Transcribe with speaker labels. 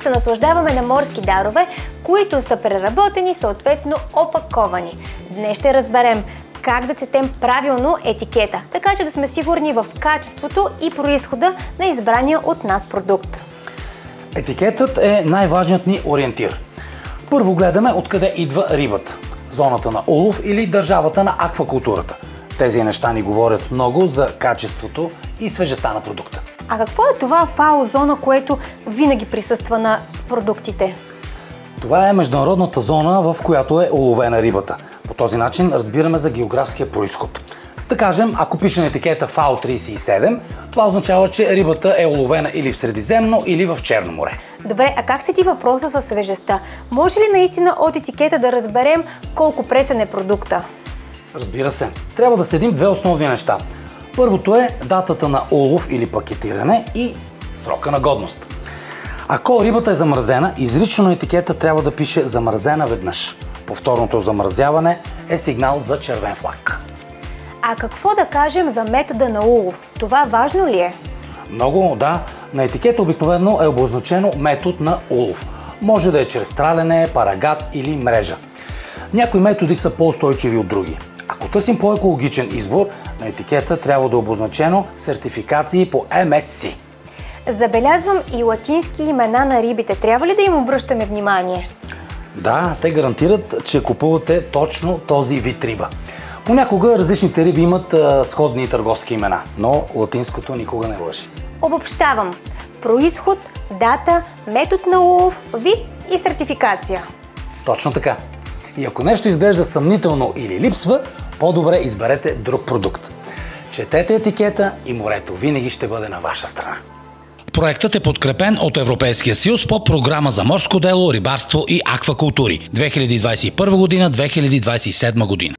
Speaker 1: се наслаждаваме на морски дарове, които са преработени, съответно опаковани. Днес ще разберем как да четем правилно етикета, така че да сме сигурни в качеството и произхода на избрания от нас продукт.
Speaker 2: Етикетът е най-важният ни ориентир. Първо гледаме откъде идва рибата. Зоната на улов или държавата на аквакултурата. Тези неща ни говорят много за качеството и свежестта на продукта.
Speaker 1: А какво е това ФАО зона, което винаги присъства на продуктите?
Speaker 2: Това е международната зона, в която е уловена рибата. По този начин разбираме за географския произход. Да кажем, ако пише на етикета ФАО 37, това означава, че рибата е уловена или в Средиземно, или в Черно море.
Speaker 1: Добре, а как седи въпроса със свежестта? Може ли наистина от етикета да разберем колко пресен е продукта?
Speaker 2: Разбира се. Трябва да следим две основни неща. Първото е датата на улов или пакетиране и срока на годност. Ако рибата е замразена, изрично на етикета трябва да пише замразена веднъж. Повторното замразяване е сигнал за червен флаг.
Speaker 1: А какво да кажем за метода на улов? Това важно ли е?
Speaker 2: Много, да. На етикета обикновено е обозначено метод на улов. Може да е чрез тралене, парагат или мрежа. Някои методи са по-устойчиви от други. Ако търсим по-екологичен избор, на етикета трябва да е обозначено сертификации по MSC.
Speaker 1: Забелязвам и латински имена на рибите. Трябва ли да им обръщаме внимание?
Speaker 2: Да, те гарантират, че купувате точно този вид риба. Понякога различните риби имат сходни търговски имена, но латинското никога не лъжи.
Speaker 1: Обобщавам. Произход, дата, метод на улов, вид и сертификация.
Speaker 2: Точно така. И ако нещо изглежда съмнително или липсва, по-добре изберете друг продукт. Четете етикета и морето винаги ще бъде на ваша страна.
Speaker 3: Проектът е подкрепен от Европейския съюз по програма за морско дело, рибарство и аквакултури 2021 година-2027 година.